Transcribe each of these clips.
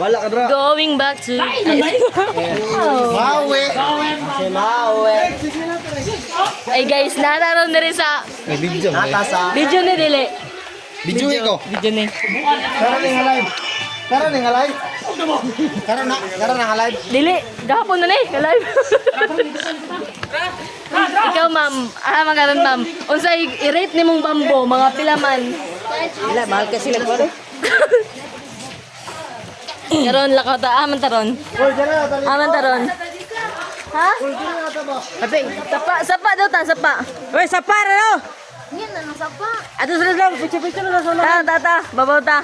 Bala ka dra. Going back to... Maui. Si Maui. Ay guys, nataroon na rin sa... May video. Natasa. Video ni Dili. Video ko. Video ni. Karon nga live. Karon nga live. Karon na live. Dili, gahapon na ni, ka-live. Ikaw ma'am, magaron ma'am. Unsay i-rate ni mong bambo, mga pilaman. Wala, mahal kasi lang ko. Karon lakaw ta, taron. Hoy, dara tali. Taron. Ha? Hoy, dara ta ba? Ate, sapa daw ta, sapa. Hoy, sapa na no. Yan na nang sapa. Ato sa lang, picture na sa Ta, babaw ta.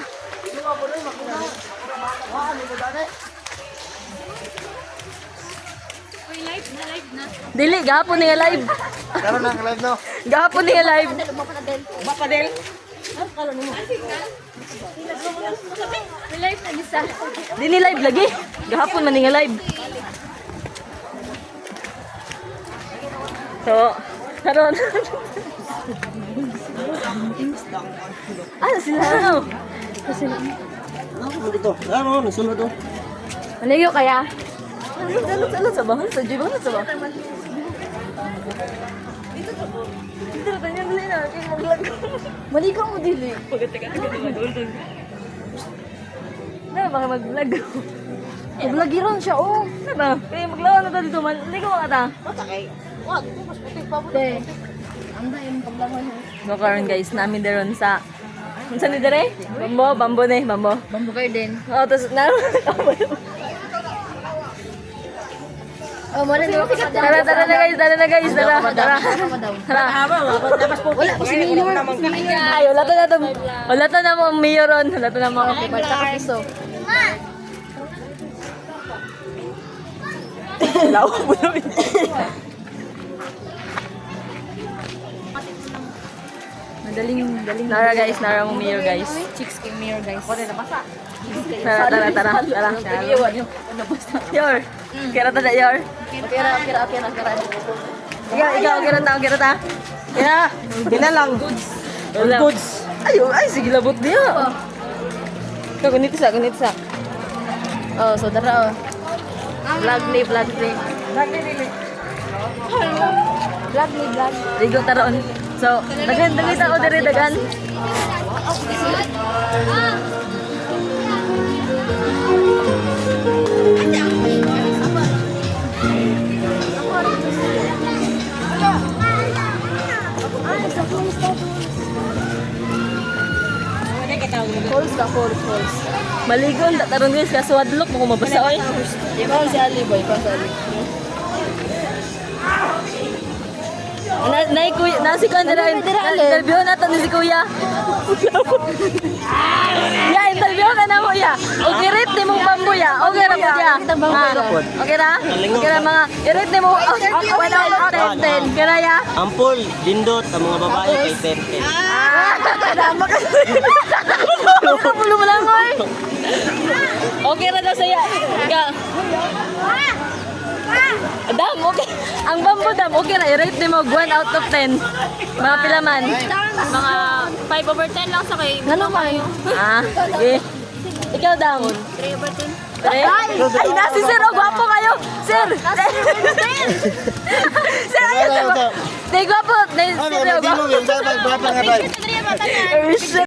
Live na. Dili, gahapon ni nga live. Karon na live no. Gahapon ni nga live. Bapadel. May live na isa. Dini live lagi. Gahapon man ni nga live. So, karon. Sila ano? Ako dito. Ano, nasulod do. Maligo kaya? Ano sa bahan? Sa jiban sa bahan? Dito na tayo dili na. Maligo mo dili. Na baka mag-vlog. Mag-vlog ron siya oh. Na ba? Kaya maglawan na to dito. Maligo ka ta. Wag, mas puti pa mo. Te. Anda yung paglangon mo. So karon guys, namin daron sa unsa ni dire? Bambo ni, bambo. Bamboo garden. Oh, tas na. Oh, mo rin yung Tara na guys, tara. Tapos po. Wala kasi mayor. Ay, wala to na mo ang mayor ron. Wala to na mo. Tsaka piso. Lawa mo namin. Madaling. Nara guys, nara mo mayor guys. Chicks king mayor guys. Tara. Yor. Kira ta da yor. Kira. Ikaw ta. Kaya, ginalang. Goods. Ay, sige labot niya. Ikaw, ganito sa. Oh, so dara oh. Vlog ni. Vlog ni vlog. Ligo taron. So, dagan ta o dire dagan. Falls. Maligon ta taron guys kaso adlok mo mabasa oy. Di ba si Ali boy? Pa si Ali. Si Kuya dira interview na to ni si Kuya. Ya, interview ka na mo ya. Okay rate ni mong bambo ya. Okay ra mo ya. Okay ra? Okay ra mga i-rate ni mo 1 out of 10. Kaya ya? Ampol, lindot, ang mga babae kay Tenten. Tama ka. Pulo mo lang oy. Okay ra daw saya. Ika. Dam, okay. Ang bambo dam, okay na. I-rate ni mo 1 out of 10. Mga pilaman. Mga 5 over 10 lang sa kay. Ano kayo? Sige. Ikaw dam. 3 over 10. Ay, nasi sir, oh, gwapo kayo. Sir. Sir, ayun. Di, gwapo. Sir, gwapo. Ano, hindi mo yun. Dapat nga tayo. Shit.